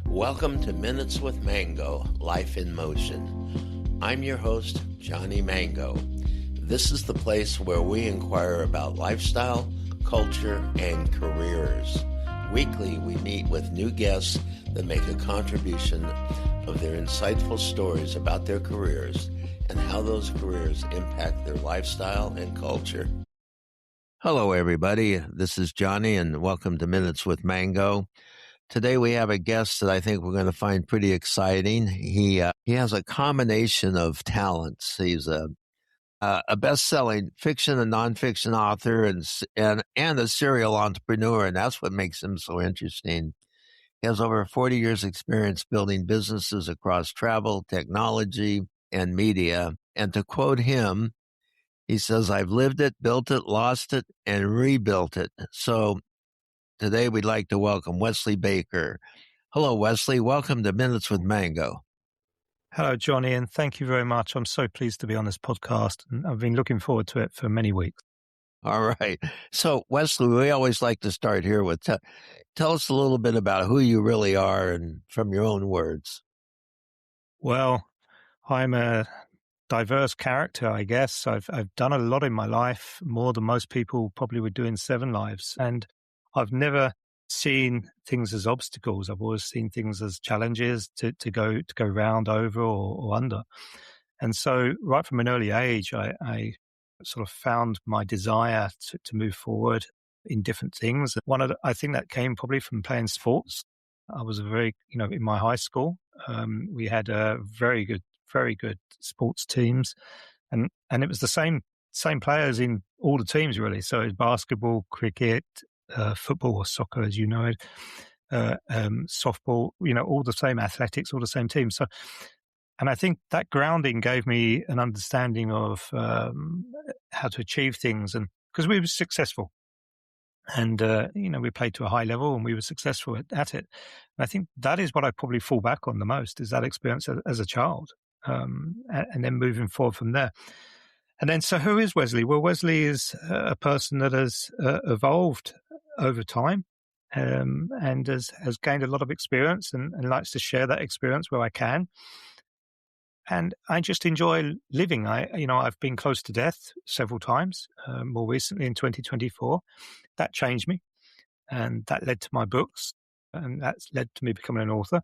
Welcome to Minutes with Mango, Life in Motion. I'm your host, Johnny Mango. This is the place where we inquire about lifestyle, culture, and careers. Weekly, we meet with new guests that make a contribution of their insightful stories about their careers and how those careers impact their lifestyle and culture. Hello, everybody. This is Johnny, and welcome to Minutes with Mango. Today we have a guest that I think we're going to find pretty exciting. He has a combination of talents. He's a best-selling fiction and nonfiction author and a serial entrepreneur, and that's what makes him so interesting. He has over 40 years' experience building businesses across travel, technology, and media. And to quote him, he says, "I've lived it, built it, lost it, and rebuilt it." So today we'd like to welcome Wesley Baker. Hello, Wesley. Welcome to Minutes with Mango. Hello, Johnny, and thank you very much. I'm so pleased to be on this podcast, and I've been looking forward to it for many weeks. All right. So, Wesley, we always like to start here with tell us a little bit about who you really are and from your own words. Well, I'm a diverse character, I guess. I've done a lot in my life, more than most people probably would do in 7 lives, and I've never seen things as obstacles. I've always seen things as challenges to go round, over, or under. And so right from an early age, I sort of found my desire to move forward in different things. I think that came probably from playing sports. I was in my high school, we had very good sports teams. And it was the same players in all the teams, really. So it was basketball, cricket, football or soccer, as you know it, softball, all the same athletics, all the same teams. So, and I think that grounding gave me an understanding of how to achieve things, and because we were successful, and we played to a high level, and we were successful at it. And I think that is what I probably fall back on the most, is that experience as a child, and then moving forward from there. And then, so who is Wesley? Well, Wesley is a person that has evolved over time, and has gained a lot of experience and likes to share that experience where I can. And I just enjoy living. I've been close to death several times, more recently in 2024. That changed me, and that led to my books, and that's led to me becoming an author.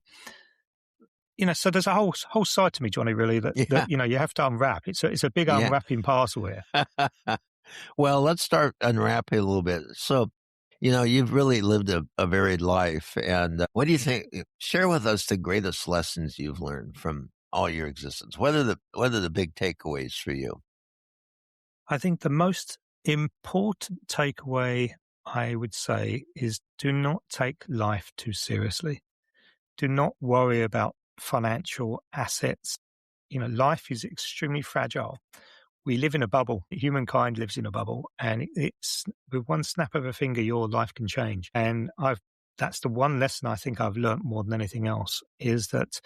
So there's a whole side to me, Johnny, really, that you have to unwrap. It's a big unwrapping parcel here. Well, let's start unwrapping a little bit. So, you've really lived a varied life. And what do you think? Share with us the greatest lessons you've learned from all your existence. What are the big takeaways for you? I think the most important takeaway, I would say, is do not take life too seriously. Do not worry about financial assets. Life is extremely fragile. We live in a bubble. Humankind lives in a bubble, and it's with one snap of a finger, your life can change. And that's the one lesson I think I've learned more than anything else, is that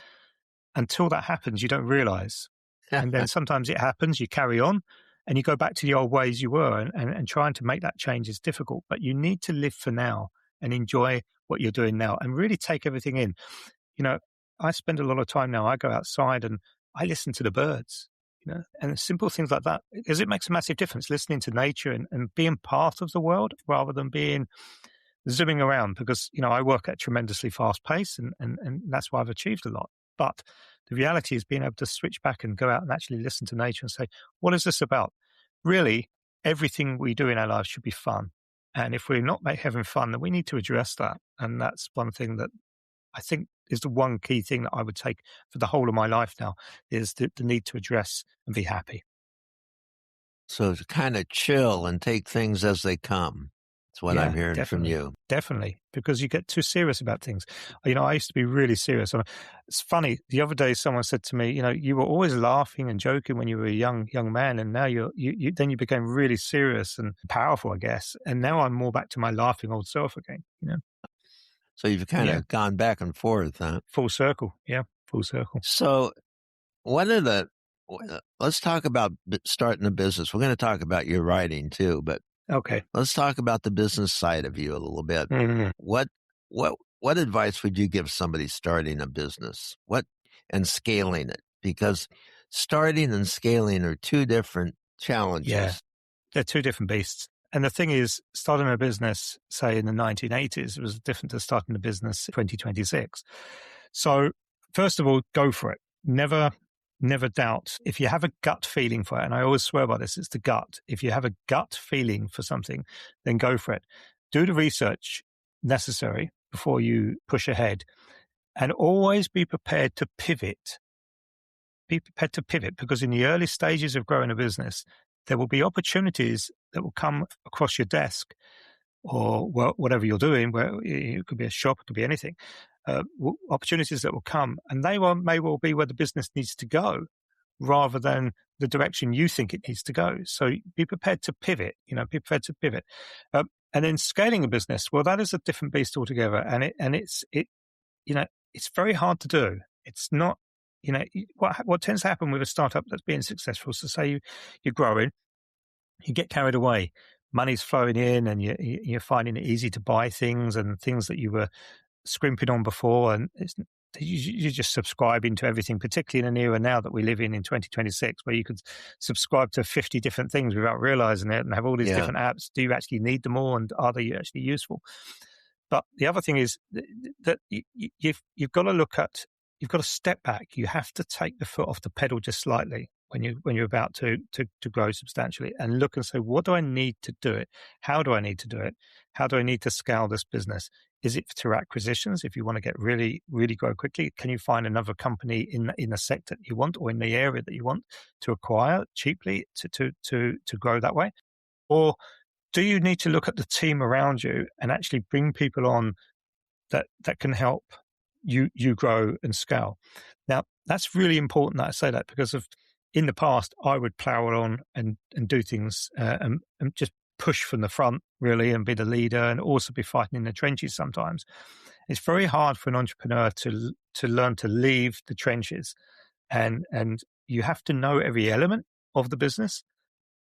until that happens, you don't realize. And then sometimes it happens, you carry on, and you go back to the old ways you were, and trying to make that change is difficult. But you need to live for now and enjoy what you're doing now and really take everything in. I spend a lot of time now, I go outside and I listen to the birds, and simple things like that, because it makes a massive difference, listening to nature and being part of the world rather than being zooming around, because, I work at a tremendously fast pace, and that's why I've achieved a lot. But the reality is being able to switch back and go out and actually listen to nature and say, what is this about? Really, everything we do in our lives should be fun. And if we're not having fun, then we need to address that. And that's one thing that I think is the one key thing that I would take for the whole of my life now, is the need to address and be happy. So to kind of chill and take things as they come. That's what I'm hearing from you. Definitely, because you get too serious about things. I used to be really serious. It's funny. The other day, someone said to me, you were always laughing and joking when you were a young man, and now you became really serious and powerful, I guess. And now I'm more back to my laughing old self again. So you've kind of gone back and forth, huh? Full circle. Yeah, full circle. So let's talk about starting a business. We're going to talk about your writing too, but okay, let's talk about the business side of you a little bit. Mm-hmm. What what advice would you give somebody starting a business and scaling it? Because starting and scaling are two different challenges. Yeah, they're two different beasts. And the thing is, starting a business, say in the 1980s, was different to starting a business in 2026. So first of all, go for it. Never doubt. If you have a gut feeling for it, and I always swear by this, it's the gut. If you have a gut feeling for something, then go for it. Do the research necessary before you push ahead, and always be prepared to pivot. Be prepared to pivot, because in the early stages of growing a business, there will be opportunities that will come across your desk, or whatever you're doing, where it could be a shop, it could be anything, opportunities that will come, and they may well be where the business needs to go rather than the direction you think it needs to go. So be prepared to pivot, be prepared to pivot. And then scaling a business, well, that is a different beast altogether. And it's very hard to do. It's not, what tends to happen with a startup that's being successful. So say you're growing, you get carried away, money's flowing in, and you're finding it easy to buy things, and things that you were scrimping on before, and you're just subscribing to everything, particularly in an era now that we live in 2026, where you could subscribe to 50 different things without realizing it and have all these different apps. Do you actually need them all, and are they actually useful? But the other thing is that you've got to you've got to step back. You have to take the foot off the pedal just slightly when you're about to grow substantially, and look and say, what do I need to do it? How do I need to do it? How do I need to scale this business? Is it through acquisitions? If you want to get really, really grow quickly, can you find another company in the sector that you want, or in the area that you want, to acquire cheaply to grow that way? Or do you need to look at the team around you and actually bring people on that can help you grow and scale? Now, that's really important that I say that, because in the past, I would plow on and do things and just push from the front, really, and be the leader, and also be fighting in the trenches sometimes. It's very hard for an entrepreneur to learn to leave the trenches, and you have to know every element of the business,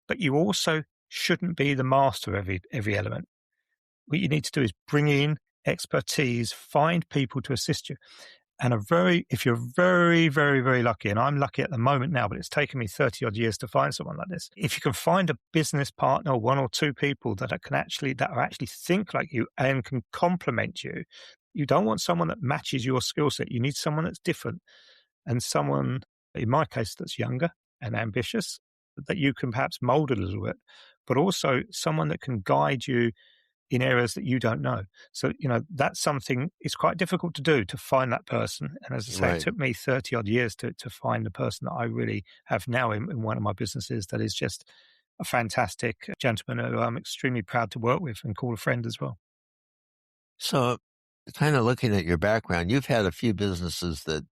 but you also shouldn't be the master of every element. What you need to do is bring in expertise, find people to assist you. And if you're very, very, very lucky, and I'm lucky at the moment now, but it's taken me 30 odd years to find someone like this. If you can find a business partner, one or two people that are actually think like you and can complement you. You don't want someone that matches your skill set. You need someone that's different, and someone, in my case, that's younger and ambitious, that you can perhaps mold a little bit, but also someone that can guide you in areas that you don't know. So, that's something, it's quite difficult to do, to find that person. And as I say, It took me 30 odd years to find the person that I really have now in one of my businesses, that is just a fantastic gentleman who I'm extremely proud to work with and call a friend as well. So kind of looking at your background, you've had a few businesses that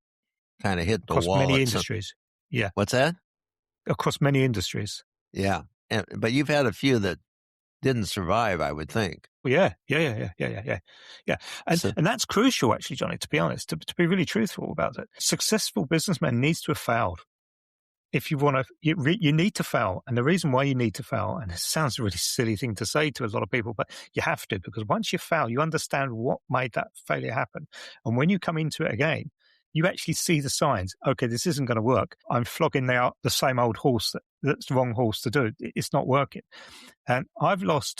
kind of hit the across wall. Many industries. Yeah. What's that? Across many industries. Yeah. But you've had a few that didn't survive, I would think. Well, yeah. And that's crucial, actually, Johnny, to be honest, to be really truthful about it. Successful businessman needs to have failed. If you want to, you need to fail. And the reason why you need to fail, and it sounds a really silly thing to say to a lot of people, but you have to, because once you fail, you understand what made that failure happen. And when you come into it again, you actually see the signs. Okay, this isn't going to work. I'm flogging the same old horse that's the wrong horse to do. It's not working. And I've lost,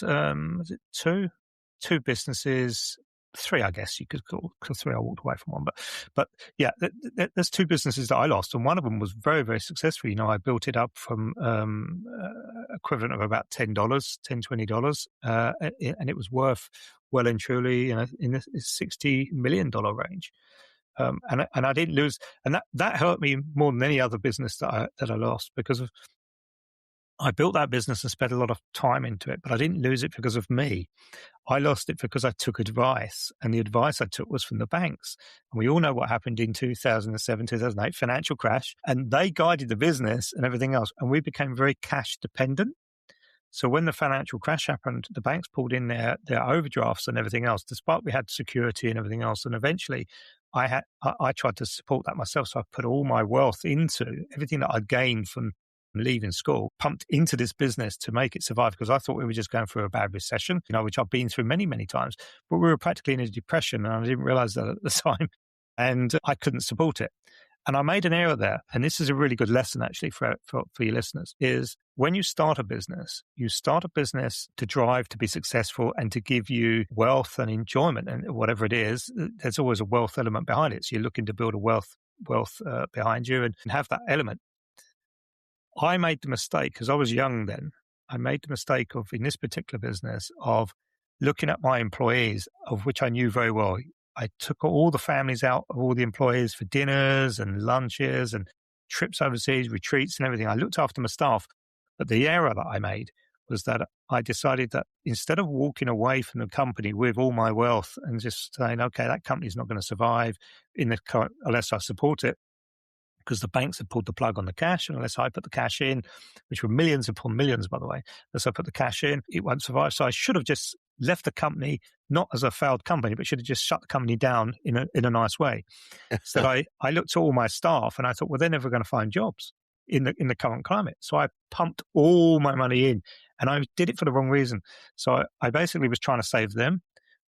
two businesses, three, I guess you could call, because three I walked away from one. But yeah, there's two businesses that I lost, and one of them was very, very successful. I built it up from equivalent of about $10, $20, and it was worth well and truly in the $60 million range. And I didn't lose, and that hurt me more than any other business that I lost, because I built that business and spent a lot of time into it, but I didn't lose it because of me. I lost it because I took advice, and the advice I took was from the banks. And we all know what happened in 2007, 2008, financial crash, and they guided the business and everything else, and we became very cash dependent. So when the financial crash happened, the banks pulled in their overdrafts and everything else, despite we had security and everything else. And eventually I tried to support that myself. So I put all my wealth into everything that I gained from leaving school, pumped into this business to make it survive because I thought we were just going through a bad recession, which I've been through many, many times. But we were practically in a depression and I didn't realize that at the time. And I couldn't support it. And I made an error there. And this is a really good lesson, actually, for your listeners, is when you start a business to drive to be successful and to give you wealth and enjoyment and whatever it is, there's always a wealth element behind it. So you're looking to build a wealth behind you and have that element. I made the mistake, because I was young then, I made the mistake of, in this particular business, of looking at my employees, of which I knew very well. I took all the families out of all the employees for dinners and lunches and trips overseas, retreats and everything. I looked after my staff. But the error that I made was that I decided that instead of walking away from the company with all my wealth and just saying, okay, that company's not going to survive in the current, unless I support it, because the banks had pulled the plug on the cash, and unless I put the cash in, which were millions upon millions, by the way, unless I put the cash in, it won't survive. So I should have just left the company, not as a failed company, but should have just shut the company down in a nice way. So I looked at all my staff and I thought, well, they're never going to find jobs in the current climate. So I pumped all my money in, and I did it for the wrong reason. So I basically was trying to save them.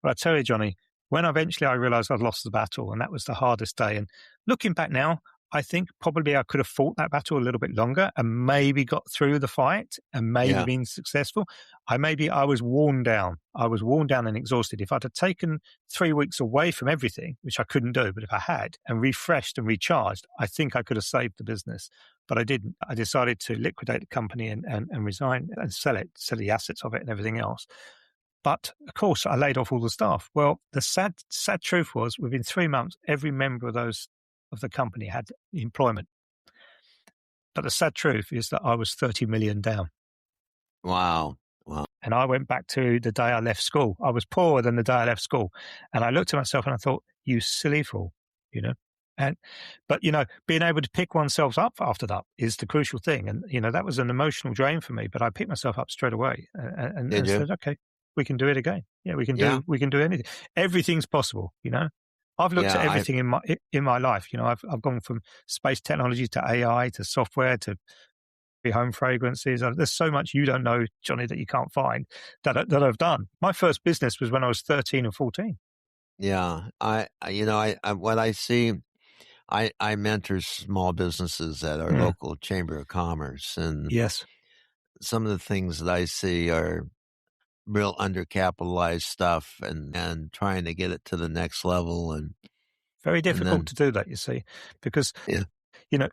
But I tell you, Johnny, when eventually I realized I'd lost the battle, and that was the hardest day. And looking back now, I think probably I could have fought that battle a little bit longer and maybe got through the fight and maybe been successful. I was worn down. I was worn down and exhausted. If I'd have taken 3 weeks away from everything, which I couldn't do, but if I had, and refreshed and recharged, I think I could have saved the business. But I didn't. I decided to liquidate the company and resign and sell the assets of it and everything else. But of course, I laid off all the staff. Well, the sad truth was, within 3 months, every member of the company had employment. But the sad truth is that I was 30 million down. Wow. And I went back to the day I left school. I was poorer than the day I left school. And I looked at myself and I thought, you silly fool, But being able to pick oneself up after that is the crucial thing. And, that was an emotional drain for me, but I picked myself up straight away and said, okay, we can do it again. Yeah, we can do anything. Everything's possible, I've looked at everything in my life. I've gone from space technology to AI to software to home fragrances. There's so much you don't know, Johnny, that you can't find that I've done. My first business was when I was 13 or 14. Yeah, what I see, I mentor small businesses at our local Chamber of Commerce, and yes, some of the things that I see are real undercapitalized stuff and trying to get it to the next level. And very difficult to do that, you see, because,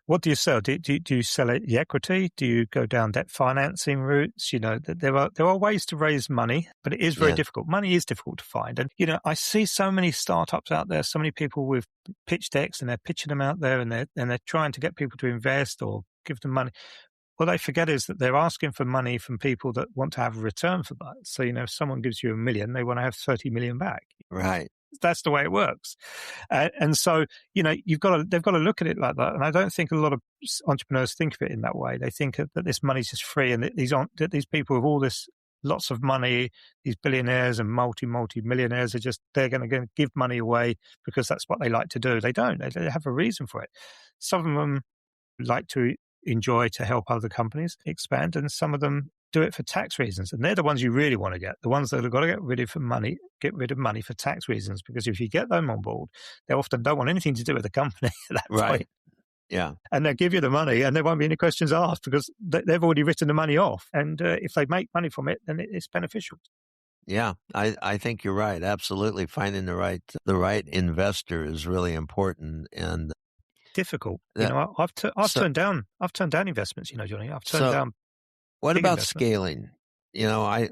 what do you sell? Do you sell it the equity? Do you go down debt financing routes? There are ways to raise money, but it is very difficult. Money is difficult to find. And, I see so many startups out there, so many people with pitch decks, and they're pitching them out there and they're trying to get people to invest or give them money. What they forget is that they're asking for money from people that want to have a return for that. So, if someone gives you $1 million, they want to have 30 million back. Right. That's the way it works. And so, they've got to look at it like that. And I don't think a lot of entrepreneurs think of it in that way. They think that this money's just free, and that these people with all this lots of money, these billionaires and multi-millionaires they're going to give money away because that's what they like to do. They don't. They have a reason for it. Some of them like to enjoy to help other companies expand, and some of them do it for tax reasons. And they're the ones you really want to get, the ones that have got to get rid of money for tax reasons, because if you get them on board, they often don't want anything to do with the company at that point. Yeah. And they'll give you the money and there won't be any questions asked because they've already written the money off. And if they make money from it, then it's beneficial. Yeah, I think you're right. Absolutely. Finding the right investor is really important. And difficult. I've turned down investments, Johnny. I've turned down. What about scaling? I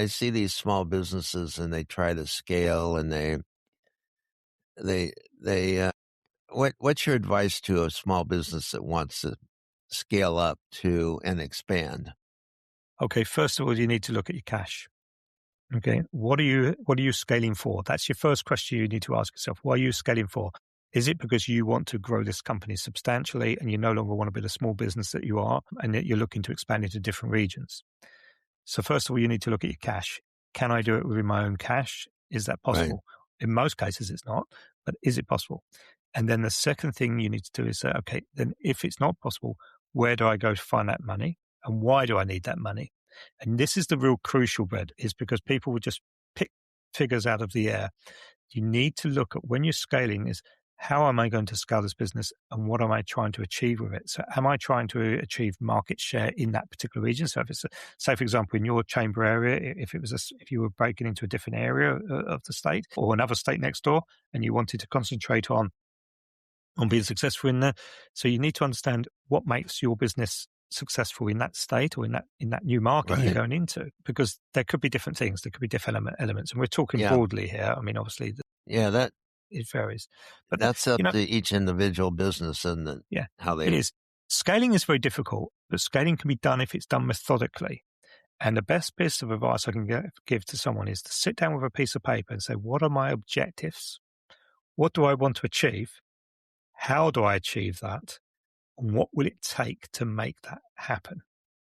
see these small businesses and they try to scale, and what's your advice to a small business that wants to scale up to and expand? Okay, first of all, you need to look at your cash. Okay, what are you scaling for? That's your first question you need to ask yourself. What are you scaling for? Is it because you want to grow this company substantially and you no longer want to be the small business that you are, and that you're looking to expand into different regions? So first of all, you need to look at your cash. Can I do it within my own cash? Is that possible? Right. In most cases, it's not, but is it possible? And then the second thing you need to do is say, okay, then if it's not possible, Where do I go to find that money? And why do I need that money? And this is the real crucial bit, is because people would just pick figures out of the air. You need to look at, when you're scaling, is how am I going to scale this business and what am I trying to achieve with it? So am I trying to achieve market share in that particular region? So if it's, say, for example, in your chamber area, if you were breaking into a different area of the state or another state next door and you wanted to concentrate on being successful in there. So you need to understand what makes your business successful in that state or in that new market you're going into, because there could be different things. There could be different elements. And we're talking broadly here. I mean, obviously, it varies. But that's up to each individual business and how they... It is. Scaling is very difficult, but scaling can be done if it's done methodically. And the best piece of advice I can give to someone is to sit down with a piece of paper and say, what are my objectives? What do I want to achieve? How do I achieve that? And what will it take to make that happen?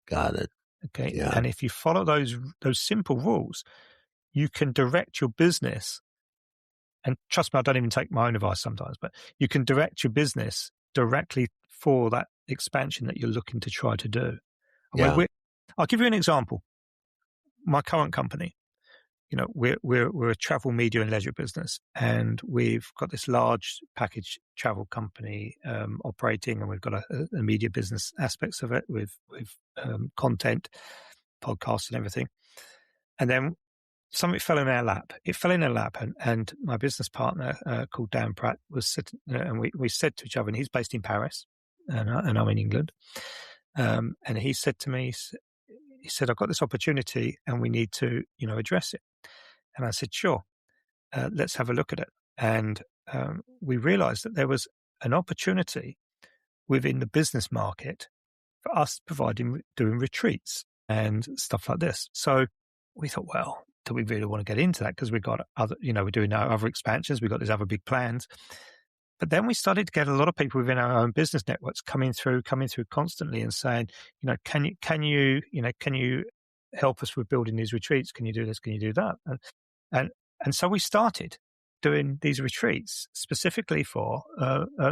Got it. Okay. Yeah. And if you follow those simple rules, you can direct your business. And trust me, I don't even take my own advice sometimes, but you can direct your business directly for that expansion that you're looking to try to do. I'll give you an example. My current company, we're a travel, media and leisure business, and we've got this large package travel company operating, and we've got a media business aspects of it with content, podcasts and everything. And then something fell in our lap. It fell in our lap, and my business partner called Dan Pratt was sitting, and we said to each other, and he's based in Paris, and I'm in England, and he said to me, he said, I've got this opportunity and we need to, address it. And I said, sure, let's have a look at it. And we realized that there was an opportunity within the business market for us doing retreats and stuff like this. So we thought, well, do we really want to get into that? Because we've got other, we're doing our other expansions. We've got these other big plans. But then we started to get a lot of people within our own business networks coming through constantly and saying, can you help us with building these retreats? Can you do this? Can you do that? And so we started doing these retreats specifically for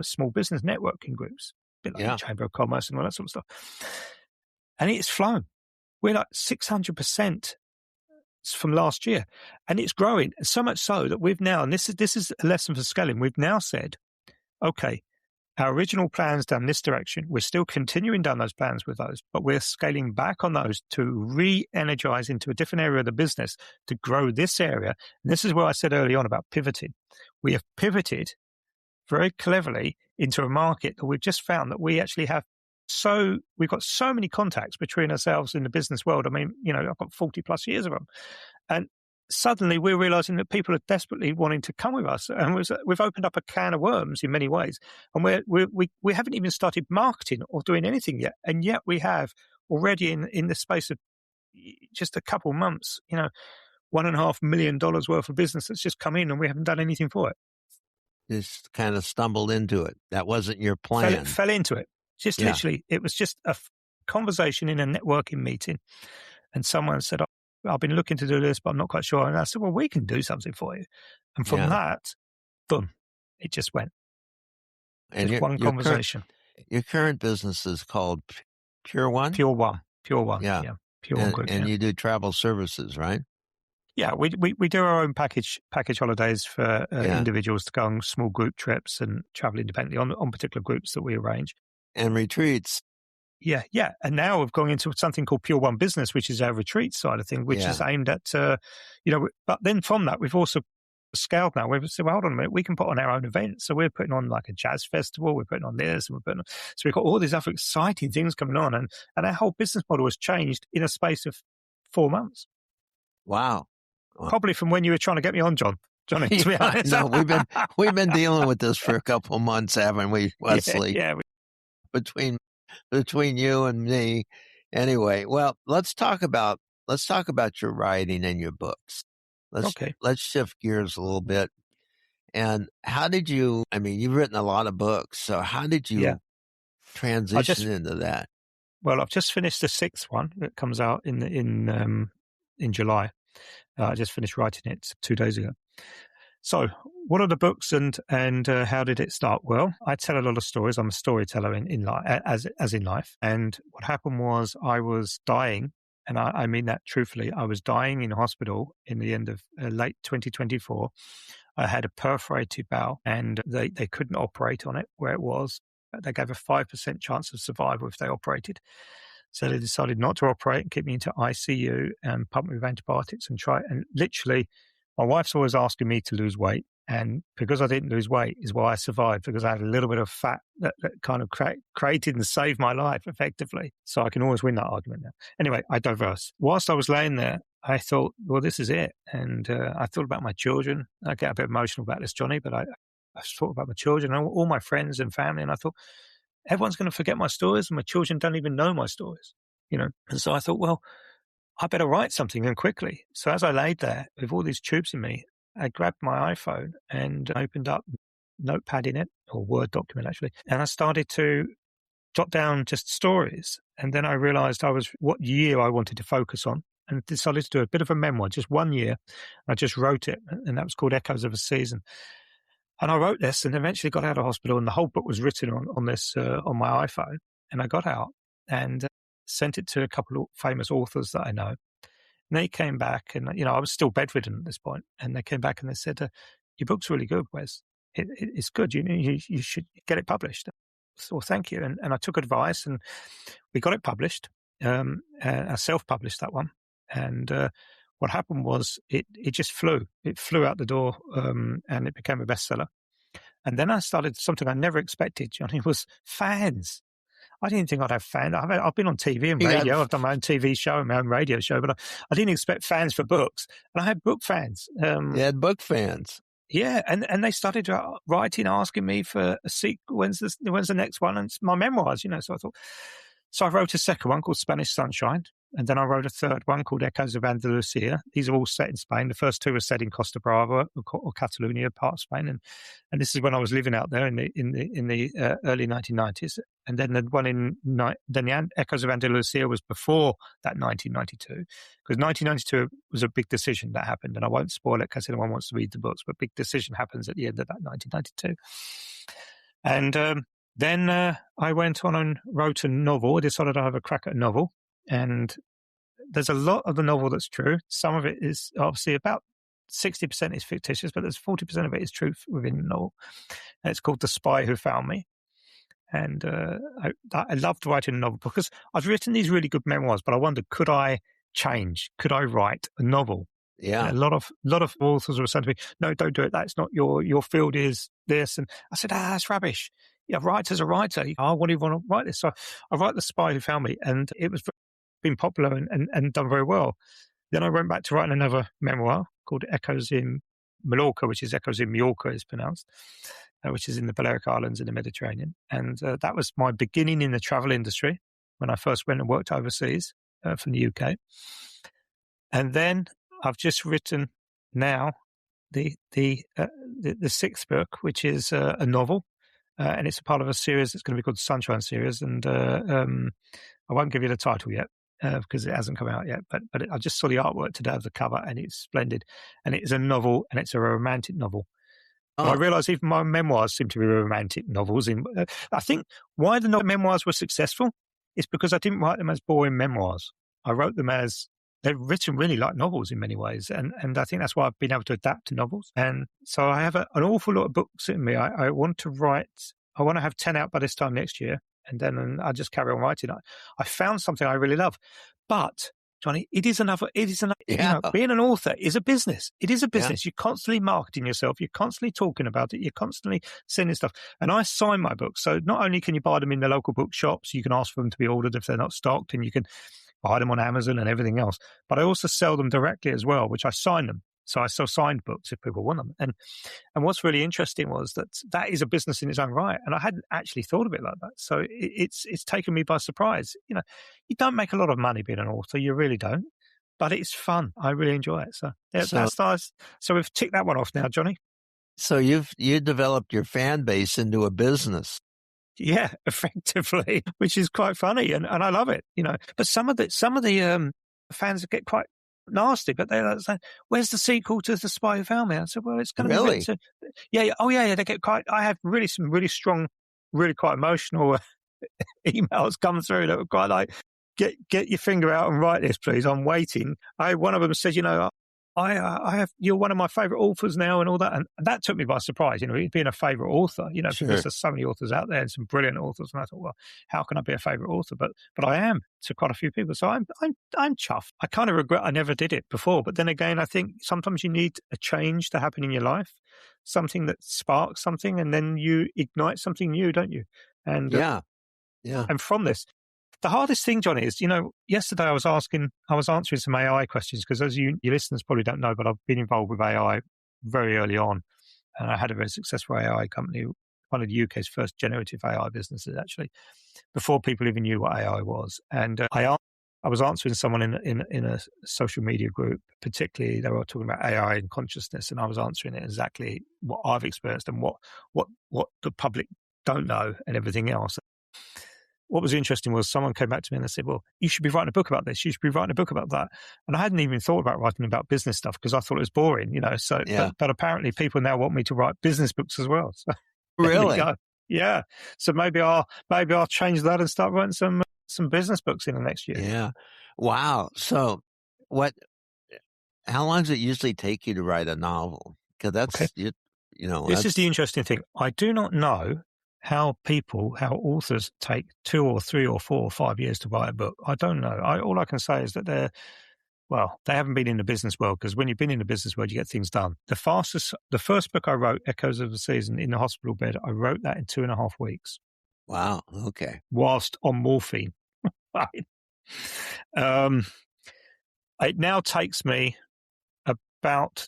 small business networking groups, a bit like the Chamber of Commerce and all that sort of stuff. And it's flown. We're like 600% from last year, and it's growing so much so that we've now, and this is a lesson for scaling. We've now said, okay, our original plans down this direction, we're still continuing down those plans with those, but we're scaling back on those to re-energize into a different area of the business to grow this area. And this is where I said early on about pivoting. We have pivoted very cleverly into a market that we've just found that we actually have. So we've got so many contacts between ourselves in the business world. I mean, I've got 40 plus years of them. And suddenly we're realizing that people are desperately wanting to come with us. And we've opened up a can of worms in many ways. And we haven't even started marketing or doing anything yet. And yet we have already in the space of just a couple months, $1.5 million worth of business that's just come in, and we haven't done anything for it. Just kind of stumbled into it. That wasn't your plan. Fell into it. Just literally, it was just a conversation in a networking meeting. And someone said, I've been looking to do this, but I'm not quite sure. And I said, well, we can do something for you. And from that, boom, it just went. And one conversation. Your current business is called Pure One? Pure One. Yeah. Pure One Group. And you do travel services, right? Yeah, we do our own package holidays for individuals to go on small group trips and travel independently on particular groups that we arrange. And retreats. Yeah. And now we've gone into something called Pure One Business, which is our retreat side of thing, which is aimed at, but then from that, we've also scaled now. We've said, well, hold on a minute, we can put on our own events. So we're putting on like a jazz festival, we're putting on this, and so we've got all these other exciting things coming on. And our whole business model has changed in a space of 4 months. Wow. Probably from when you were trying to get me on, Johnny, to be honest. No, we've been dealing with this for a couple of months, haven't we, Wesley? Yeah. Between you and me. Anyway, well, let's talk about your writing and your books. Let's shift gears a little bit. And how did you, you've written a lot of books, so how did you transition into that? Well, I've just finished the 6th one that comes out in July. I just finished writing it 2 days ago. So, what are the books and how did it start? Well, I tell a lot of stories. I'm a storyteller in life, as in life. And what happened was I was dying, and I mean that truthfully. I was dying in hospital in the end of late 2024. I had a perforated bowel, and they couldn't operate on it where it was. They gave a 5% chance of survival if they operated. So they decided not to operate and keep me into ICU and pump me with antibiotics and try. And literally, my wife's always asking me to lose weight. And because I didn't lose weight is why I survived, because I had a little bit of fat that kind of created and saved my life effectively. So I can always win that argument now. Anyway, I digress. Whilst I was laying there, I thought, well, this is it. And I thought about my children. I get a bit emotional about this, Johnny, but I thought about my children and all my friends and family. And I thought, everyone's going to forget my stories, and my children don't even know my stories, And so I thought, well, I better write something, and quickly. So as I laid there with all these tubes in me, I grabbed my iPhone and opened up Notepad in it, or Word document actually, and I started to jot down just stories. And then I realized what year I wanted to focus on, and decided to do a bit of a memoir, just 1 year. I just wrote it, and that was called Echoes of a Season. And I wrote this and eventually got out of hospital, and the whole book was written on this, on my iPhone. And I got out and sent it to a couple of famous authors that I know. And they came back, and, I was still bedridden at this point. And they came back and they said, your book's really good, Wes. It's good. You should get it published. So thank you. And I took advice, and we got it published. I self-published that one. And what happened was it just flew. It flew out the door, and it became a bestseller. And then I started something I never expected, Johnny, was fans. I didn't think I'd have fans. I've been on TV and radio. I've done my own TV show and my own radio show, but I didn't expect fans for books. And I had book fans. You had book fans. Yeah, and they started writing, asking me for a sequel. When's the next one? And it's my memoirs, So I thought. So I wrote a second one called Spanish Sunshine, and then I wrote a third one called Echoes of Andalusia. These are all set in Spain. The first two were set in Costa Brava or Catalonia, part of Spain, and this is when I was living out there in the early 1990s. And then the one the Echoes of Andalusia was before that 1992, because 1992 was a big decision that happened, and I won't spoil it because anyone wants to read the books. But big decision happens at the end of that 1992, and. Then I went on and wrote a novel. I decided I'd have a crack at a novel. And there's a lot of the novel that's true. Some of it is obviously about 60% is fictitious, but there's 40% of it is truth within the novel. And it's called The Spy Who Found Me. And I loved writing a novel because I've written these really good memoirs, but I wondered, could I change? Could I write a novel? Yeah. And a lot of authors were saying to me, no, don't do it. That's not your field is this. And I said, that's rubbish. Yeah, writer's a writer. I wouldn't even want to write this. So I write The Spy Who Found Me, and it was been popular and done very well. Then I went back to writing another memoir called Echoes in Mallorca, which is Echoes in Mallorca is pronounced, which is in the Balearic Islands in the Mediterranean. And that was my beginning in the travel industry when I first went and worked overseas from the UK. And then I've just written now the sixth book, which is a novel. And it's a part of a series that's going to be called the Sunshine series. And I won't give you the title yet because it hasn't come out yet. But I just saw the artwork today of the cover, and it's splendid. And it is a novel, and it's a romantic novel. Oh. I realised even my memoirs seem to be romantic novels. I think why the memoirs were successful is because I didn't write them as boring memoirs. I wrote them as they're written really like novels in many ways. And I think that's why I've been able to adapt to novels. And so I have an awful lot of books in me. I want to have 10 out by this time next year. And then I just carry on writing. I found something I really love. But, Johnny, it is another, being an author is a business. It is a business. Yeah. You're constantly marketing yourself. You're constantly talking about it. You're constantly sending stuff. And I sign my books. So not only can you buy them in the local bookshops, you can ask for them to be ordered if they're not stocked, and you can buy them on Amazon and everything else. But I also sell them directly as well, which I sign them. So I sell signed books if people want them. And what's really interesting was that is a business in its own right. And I hadn't actually thought of it like that. So it's taken me by surprise. You don't make a lot of money being an author. You really don't. But it's fun. I really enjoy it. So that's nice. So we've ticked that one off now, Johnny. So you developed your fan base into a business. Yeah, effectively, which is quite funny, and I love it, But some of the fans get quite nasty, but they're saying, "Where's the sequel to The Spy Who Found Me?" I said, "Well, it's going to be written Really? to." Yeah. Oh, yeah. They get quite. I have some really strong, really quite emotional emails come through that were quite like, "Get your finger out and write this, please. I'm waiting." One of them said, I have, you're one of my favorite authors now and all that. And that took me by surprise, being a favorite author, because Sure. there's so many authors out there and some brilliant authors. And I thought, well, how can I be a favorite author? But I am to quite a few people. So I'm chuffed. I kind of regret I never did it before. But then again, I think sometimes you need a change to happen in your life, something that sparks something, and then you ignite something new, don't you? And Yeah. and from this, the hardest thing, Johnny, is, yesterday I was answering some AI questions because, as your listeners probably don't know, but I've been involved with AI very early on. And I had a very successful AI company, one of the UK's first generative AI businesses, actually, before people even knew what AI was. And I was answering someone in a social media group, particularly they were talking about AI and consciousness, and I was answering it exactly what I've experienced and what the public don't know and everything else. What was interesting was someone came back to me and they said, "Well, you should be writing a book about this. You should be writing a book about that." And I hadn't even thought about writing about business stuff because I thought it was boring, So, Yeah. but apparently people now want me to write business books as well. So there we Really? go. Yeah. So maybe I'll change that and start writing some business books in the next year. Yeah. Wow. So how long does it usually take you to write a novel? Because that's, Okay. This is the interesting thing. I do not know how authors take 2 or 3 or 4 or 5 years to write a book. I don't know. All I can say is that they haven't been in the business world, because when you've been in the business world, you get things done. The first book I wrote, Echoes of the Season, in the hospital bed, I wrote that in 2.5 weeks. Wow. Okay. Whilst on morphine. Right. It now takes me about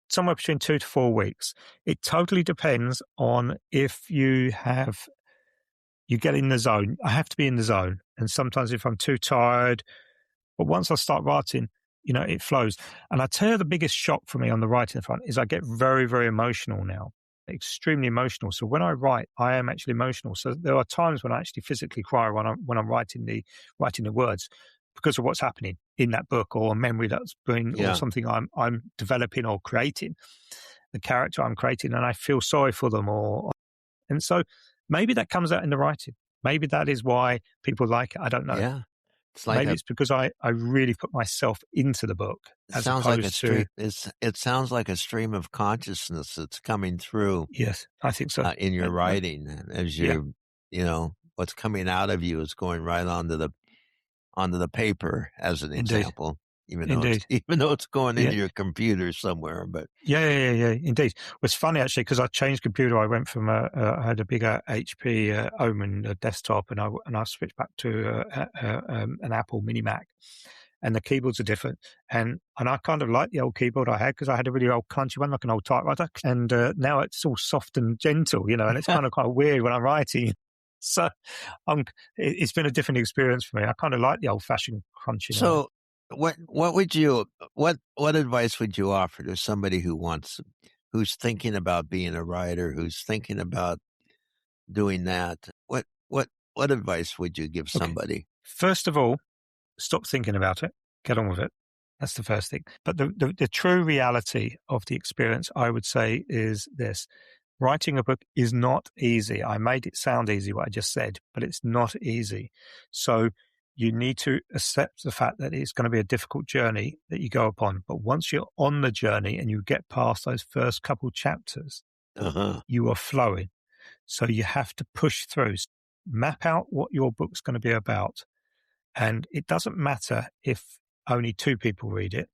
somewhere between 2 to 4 weeks. It totally depends on if you get in the zone. I have to be in the zone. And sometimes if I'm too tired, but once I start writing, it flows. And I tell you, the biggest shock for me on the writing front is I get very, very emotional now, extremely emotional. So when I write, I am actually emotional. So there are times when I actually physically cry when I'm writing the words, because of what's happening in that book, or a memory that's been, or something I'm developing or creating, the character I'm creating, and I feel sorry for them. And so maybe that comes out in the writing. Maybe that is why people like it. I don't know. Yeah. It's like maybe it's because I really put myself into the book. It sounds like a stream of consciousness that's coming through. Yes, I think so. In your writing, as you, what's coming out of you is going right onto the paper, as an example. Even though it's going into your computer somewhere, but yeah, indeed. It's funny actually, because I changed computer. I went from I had a bigger HP Omen desktop, and I switched back to an Apple Mini Mac, and the keyboards are different. And I kind of like the old keyboard I had, because I had a really old clunky one, like an old typewriter, and now it's all soft and gentle, and it's kind of quite weird when I'm writing. So it's been a different experience for me. I kind of like the old fashioned crunchy. So. What advice would you offer to somebody who's thinking about being a writer, who's thinking about doing that? What advice would you give somebody? Okay. First of all, stop thinking about it. Get on with it. That's the first thing. But the true reality of the experience, I would say, is this. Writing a book is not easy. I made it sound easy, what I just said, but it's not easy. So you need to accept the fact that it's going to be a difficult journey that you go upon. But once you're on the journey and you get past those first couple chapters, you are flowing. So you have to push through. Map out what your book's going to be about. And it doesn't matter if only 2 people read it.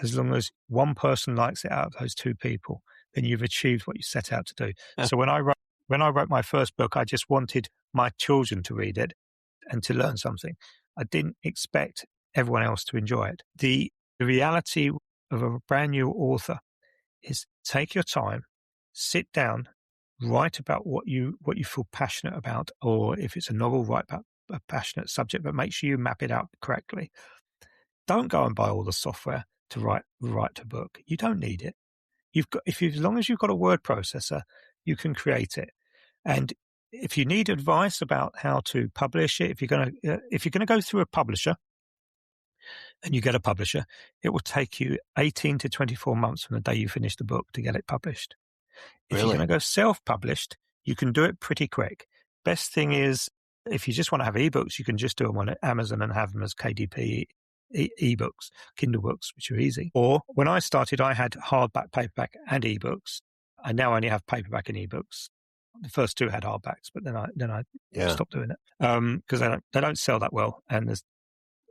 As long as one person likes it out of those 2 people, then you've achieved what you set out to do. So when I wrote my first book, I just wanted my children to read it and to learn something. I didn't expect everyone else to enjoy it. The reality of a brand new author is take your time, sit down, write about what you feel passionate about, or if it's a novel, write about a passionate subject, but make sure you map it out correctly. Don't go and buy all the software to write a book. You don't need it. As long as you've got a word processor, you can create it. And if you need advice about how to publish it, if you're going to go through a publisher, and you get a publisher, it will take you 18 to 24 months from the day you finish the book to get it published. If Really? you're going to go self-published, you can do it pretty quick. Best thing is, if you just want to have ebooks, you can just do them on Amazon and have them as KDP ebooks, Kindle books, which are easy. Or when I started, I had hardback, paperback, and ebooks. I now only have paperback and ebooks. The first two had hardbacks, but then I stopped doing it because they don't sell that well, and there's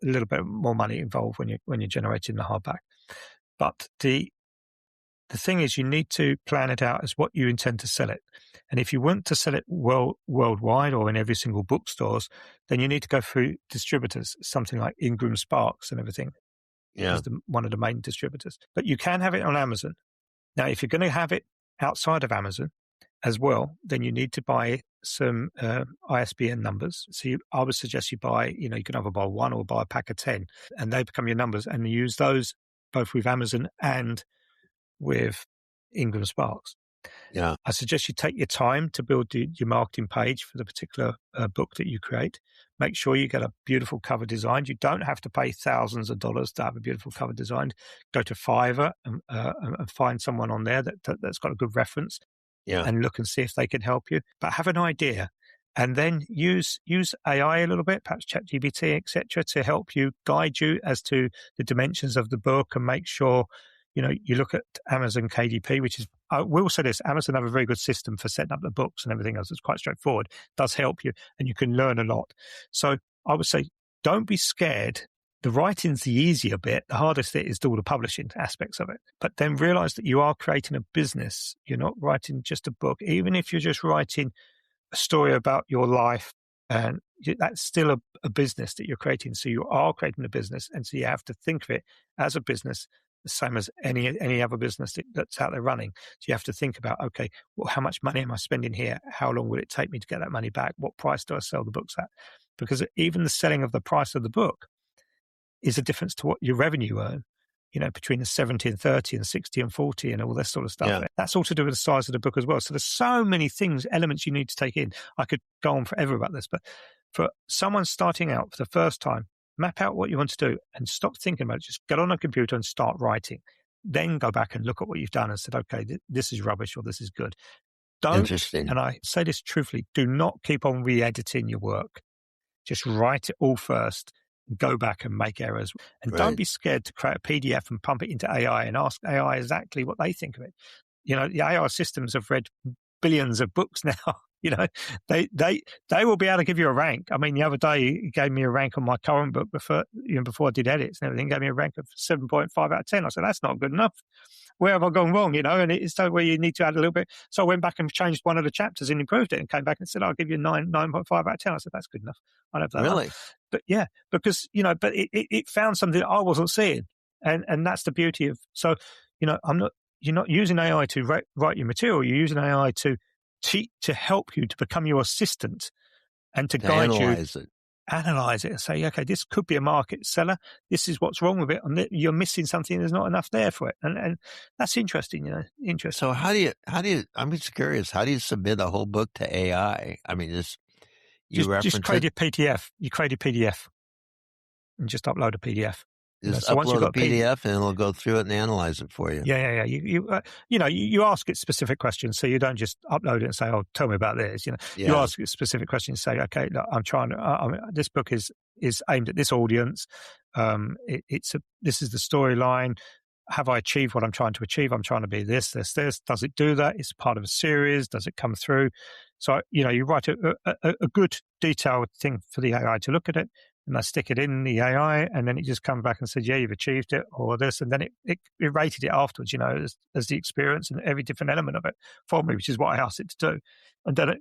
a little bit more money involved when you're generating the hardback. But the thing is, you need to plan it out as what you intend to sell it. And if you want to sell it worldwide or in every single bookstores, then you need to go through distributors, something like Ingram Sparks and everything. Yeah. Is one of the main distributors. But you can have it on Amazon. Now, if you're going to have it outside of Amazon as well, then you need to buy some ISBN numbers. So I would suggest you buy, you can either buy one or buy a pack of 10, and they become your numbers, and you use those both with Amazon and with Ingram Sparks. Yeah. I suggest you take your time to build your marketing page for the particular book that you create. Make sure you get a beautiful cover design. You don't have to pay thousands of dollars to have a beautiful cover design. Go to Fiverr and find someone on there that's got a good reference. Yeah. And look and see if they can help you. But have an idea, and then use AI a little bit, perhaps ChatGPT, etc., to help you guide you as to the dimensions of the book, and make sure you look at Amazon KDP, which is, I will say this, Amazon have a very good system for setting up the books and everything else. It's quite straightforward. It does help you, and you can learn a lot. So I would say, don't be scared. The writing's the easier bit. The hardest bit is all the publishing aspects of it. But then realize that you are creating a business. You're not writing just a book. Even if you're just writing a story about your life, and that's still a business that you're creating. So you are creating a business. And so you have to think of it as a business, the same as any other business that's out there running. So you have to think about, okay, well, how much money am I spending here? How long will it take me to get that money back? What price do I sell the books at? Because even the selling of the price of the book is a difference to what your revenue earn, between the 70 and 30 and 60 and 40 and all this sort of stuff. Yeah. That's all to do with the size of the book as well. So there's so many elements you need to take in. I could go on forever about this, but for someone starting out for the first time, map out what you want to do and stop thinking about it. Just get on a computer and start writing. Then go back and look at what you've done and said, okay, this is rubbish or this is good. Interesting. And I say this truthfully, do not keep on re-editing your work. Just write it all first. Go back and make errors. And don't be scared to create a PDF and pump it into AI and ask AI exactly what they think of it. The AI systems have read billions of books now. They will be able to give you a rank. I mean, the other day he gave me a rank on my current book before I did edits and everything. Gave me a rank of 7.5 out of 10. I said, that's not good enough. Where have I gone wrong? And it's so where you need to add a little bit. So I went back and changed one of the chapters and improved it and came back and said, I'll give you 9.5 out of 10. I said, that's good enough. I don't have that. Really? But yeah, because, but it found something that I wasn't seeing. And that's the beauty of, so, you're not using AI to write your material. You're using AI to help you to become your assistant and to guide analyze you. Analyze it and say, okay, this could be a market seller. This is what's wrong with it. And you're missing something. There's not enough there for it. And that's interesting, interesting. So how do you, I'm just curious, how do you submit a whole book to AI? I mean, just create a PDF. You create a PDF and just upload a PDF. Just so upload a PDF and it'll go through it and analyze it for you. Yeah. You ask it specific questions, so you don't just upload it and say, "Oh, tell me about this." You ask it specific questions. Say, "Okay, look, I'm trying to. This book is aimed at this audience. This is the storyline. Have I achieved what I'm trying to achieve? I'm trying to be this. Does it do that? It's part of a series. Does it come through?" So you write a good detailed thing for the AI to look at it. And I stick it in the AI, and then it just comes back and says, yeah, you've achieved it, or this. And then it rated it afterwards, as the experience and every different element of it for me, which is what I asked it to do. And then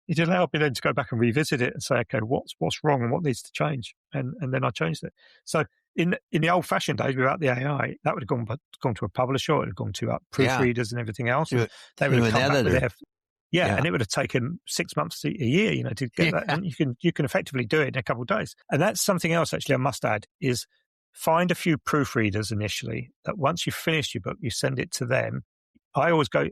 it allowed me then to go back and revisit it and say, okay, what's wrong and what needs to change? And then I changed it. So in the old-fashioned days without the AI, that would have gone to a publisher, it would have gone to proofreaders and everything else. They would have come back with their... Yeah, and it would have taken 6 months to a year, to get that. And you can effectively do it in a couple of days. And that's something else, actually, I must add, is find a few proofreaders initially, that once you've finished your book, you send it to them. I always go,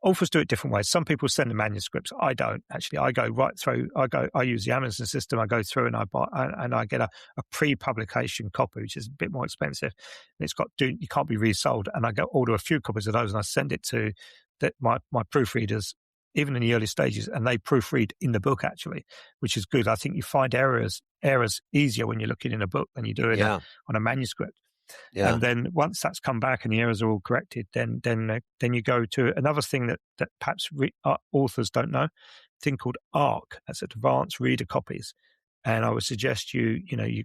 Authors do it different ways. Some people send the manuscripts. I don't actually. I go right through. I use the Amazon system. I go through and I buy and I get a pre-publication copy, which is a bit more expensive. And it's got you can't be resold. And I go order a few copies of those and I send it to my proofreaders, even in the early stages, and they proofread in the book actually, which is good. I think you find errors easier when you're looking in a book than you do on a manuscript. Yeah. And then once that's come back and the errors are all corrected, then you go to another thing that perhaps authors don't know, a thing called ARC. That's Advanced Reader Copies. And I would suggest you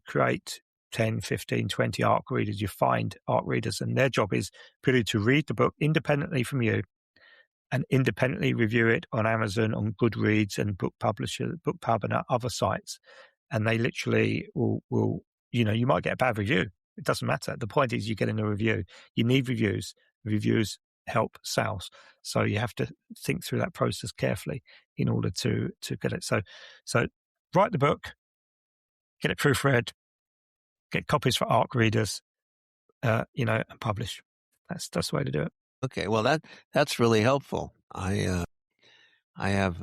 create 10, 15, 20 ARC readers. You find ARC readers, and their job is purely to read the book independently from you and independently review it on Amazon, on Goodreads and BookPub and other sites. And they literally will you might get a bad review. It doesn't matter. The point is you're getting a review. You need reviews. Reviews help sales. So you have to think through that process carefully in order to get it. So write the book, get it proofread, get copies for ARC readers, and publish. That's the way to do it. Okay. Well, that's really helpful. I have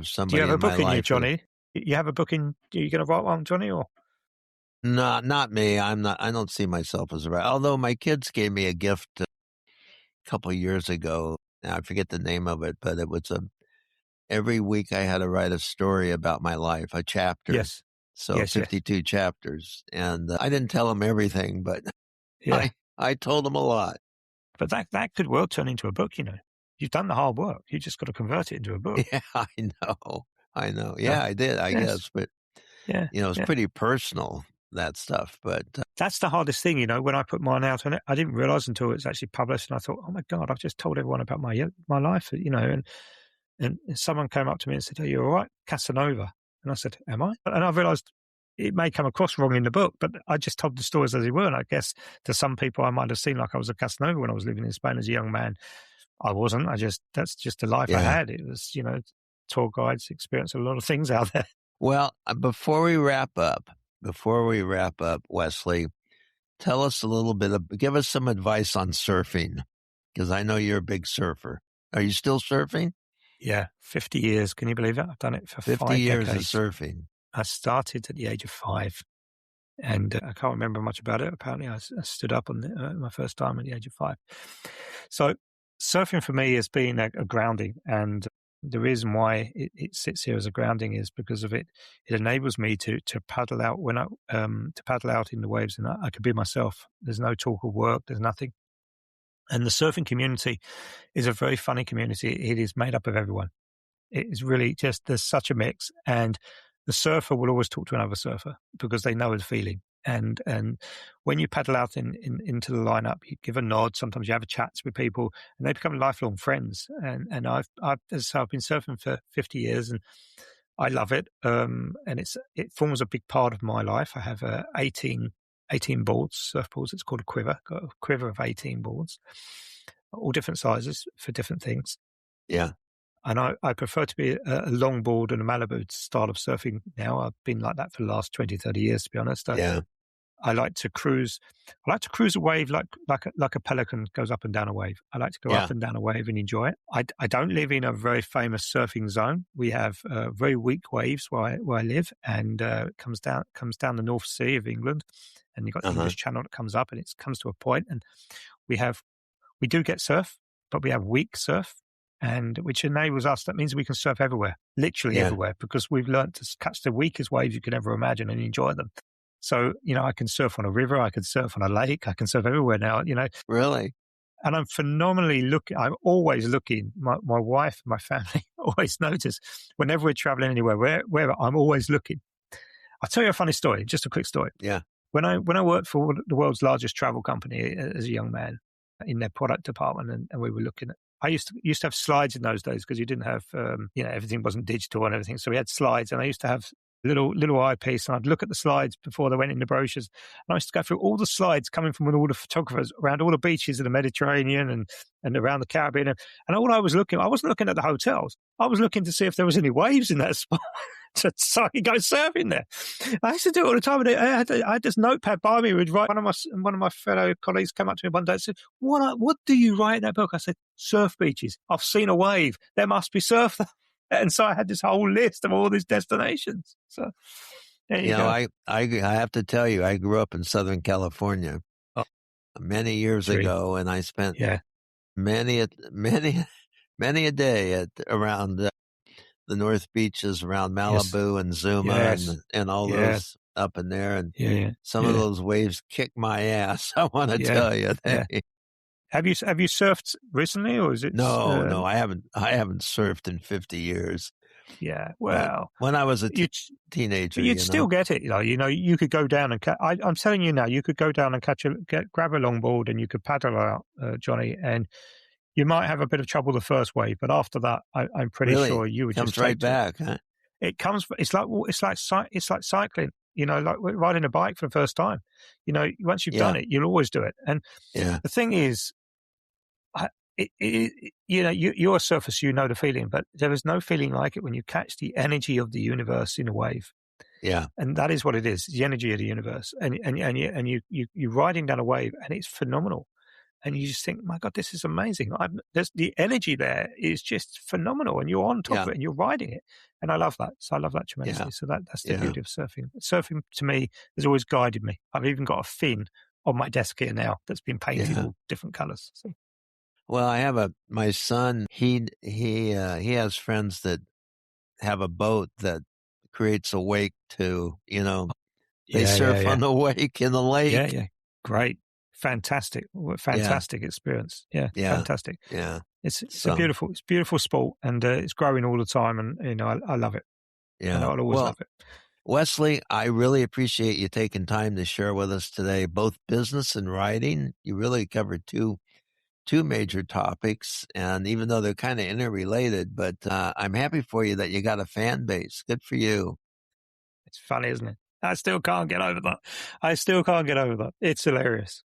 somebody. Do you have a book in life you, Johnny? You have a book in? Are you going to write one, Johnny, or? No, not me. I'm not. I don't see myself as a writer. Although my kids gave me a gift a couple of years ago. Now I forget the name of it, but it was every week I had to write a story about my life, a chapter. Yes. So 52 chapters, and I didn't tell them everything, but I told them a lot. But that could well turn into a book. You've done the hard work. You just got to convert it into a book. Yeah, I know. Yeah, I did. I guess, but it's pretty personal, that stuff. But that's the hardest thing. When I put mine out on it, I didn't realize until it's actually published, and I thought, oh my God, I've just told everyone about my life. And someone came up to me and said, "Are you all right, Casanova?" And I said, "Am I?" And I realized it may come across wrong in the book, but I just told the stories as they were. And I guess to some people, I might have seemed like I was a Casanova when I was living in Spain as a young man. I wasn't. That's just the life I had. It was, tour guides, experience a lot of things out there. Well, before we wrap up, Wesley, tell us a little bit give us some advice on surfing, because I know you're a big surfer. Are you still surfing? Yeah, 50 years. Can you believe it? I've done it for 50 years decades. of surfing. I started at the age of 5, and I can't remember much about it. Apparently, I stood up on my first time at the age of 5. So surfing for me has been a grounding, and the reason why it sits here as a grounding is because of it. It enables me to paddle out to paddle out in the waves, and I could be myself. There's no talk of work. There's nothing. And the surfing community is a very funny community. It is made up of everyone. It is really just, there's such a mix, and the surfer will always talk to another surfer because they know the feeling. And when you paddle out into the lineup, you give a nod. Sometimes you have a chat with people, and they become lifelong friends. And I've been surfing for 50 years, and I love it. And it forms a big part of my life. I have 18 boards, surfboards. It's called a quiver. Got a quiver of 18 boards, all different sizes for different things. Yeah. And I prefer to be a longboard and a Malibu style of surfing now. I've been like that for the last 20, 30 years, to be honest. I like to cruise. I like to cruise a wave like a pelican goes up and down a wave. I like to go up and down a wave and enjoy it. I don't live in a very famous surfing zone. We have very weak waves where I live, and it comes down the North Sea of England, and you've got the English Channel that comes up, and it comes to a point, and we do get surf, but we have weak surf. And which enables us, that means we can surf everywhere, literally everywhere, because we've learned to catch the weakest waves you can ever imagine and enjoy them. So, I can surf on a river, I can surf on a lake, I can surf everywhere now, Really? And I'm I'm always looking, my wife, my family always notice, whenever we're traveling anywhere, wherever, I'm always looking. I'll tell you a funny story, just a quick story. Yeah. When I worked for the world's largest travel company as a young man in their product department, and we were looking at, I used to have slides in those days because you didn't have, everything wasn't digital and everything. So we had slides, and I used to have little eyepiece, and I'd look at the slides before they went in the brochures. And I used to go through all the slides coming from all the photographers around all the beaches of the Mediterranean and around the Caribbean. And all I wasn't looking at the hotels. I was looking to see if there was any waves in that spot. so I could go surfing there. I used to do it all the time. I had this notepad by me. Would write. One of my fellow colleagues came up to me one day and said, "What do you write in that book?" I said, "Surf beaches. I've seen a wave. There must be surf there." And so I had this whole list of all these destinations. So there you go. I have to tell you, I grew up in Southern California many years ago, and I spent many a day around the North Beaches, around Malibu and Zuma and all those up in there. And some of those waves kicked my ass. I want to tell you. Have you surfed recently, or is it? No, I haven't surfed in 50 years. Yeah, well, when I was a teenager, you'd still get it. You could go down and I'm telling you now, you could go down and grab a longboard, and you could paddle out, Johnny, and you might have a bit of trouble the first wave, but after that, I'm pretty sure you would just right back. Huh? It comes. It's like cycling. Like riding a bike for the first time. Once you've done it, you'll always do it. And the thing is, you're a surfer, so you know the feeling, but there is no feeling like it when you catch the energy of the universe in a wave. Yeah, and that is what it is. The energy of the universe, and you're riding down a wave, and it's phenomenal. And you just think, my God, this is amazing. The energy there is just phenomenal, and you're on top of it, and you're riding it. And I love that. So I love that tremendously. So that's the beauty of surfing. Surfing, to me, has always guided me. I've even got a fin on my desk here now that's been painted all different colors. So. Well, I have my son. He has friends that have a boat that creates a wake too. They surf on the wake in the lake. Yeah. Great. Fantastic experience. Yeah, fantastic. Yeah, it's a beautiful sport, and it's growing all the time, and I love it. Yeah, I'll always love it. Wesley, I really appreciate you taking time to share with us today, both business and writing. You really covered two major topics, and even though they're kind of interrelated, but I'm happy for you that you got a fan base. Good for you. It's funny, isn't it? I still can't get over that. It's hilarious.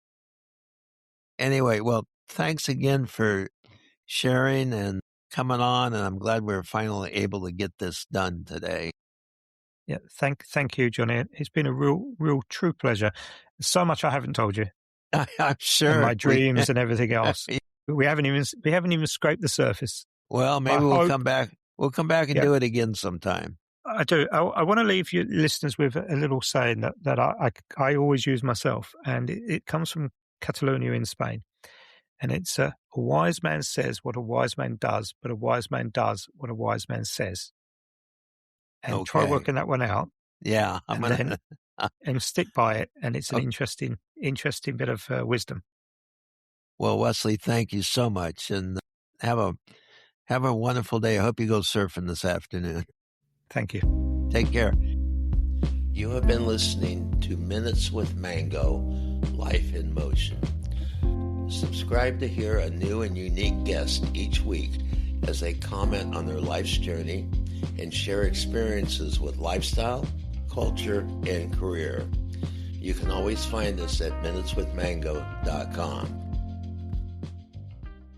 Anyway, well, thanks again for sharing and coming on, and I'm glad we're finally able to get this done today. Yeah, thank you, Johnny. It's been a real true pleasure. So much I haven't told you. I'm sure. And my dreams and everything else. We haven't even scraped the surface. Well, maybe we'll come back. We'll come back and do it again sometime. I do. I want to leave your listeners with a little saying that I always use myself, and it comes from Catalonia in Spain. And it's a wise man says what a wise man does, but a wise man does what a wise man says. And try working that one out. Yeah. And stick by it. And it's an interesting bit of wisdom. Well, Wesley, thank you so much. And have a wonderful day. I hope you go surfing this afternoon. Thank you. Take care. You have been listening to Minutes with Mango, Life in Motion. Subscribe to hear a new and unique guest each week as they comment on their life's journey and share experiences with lifestyle, culture, and career. You can always find us at minuteswithmango.com.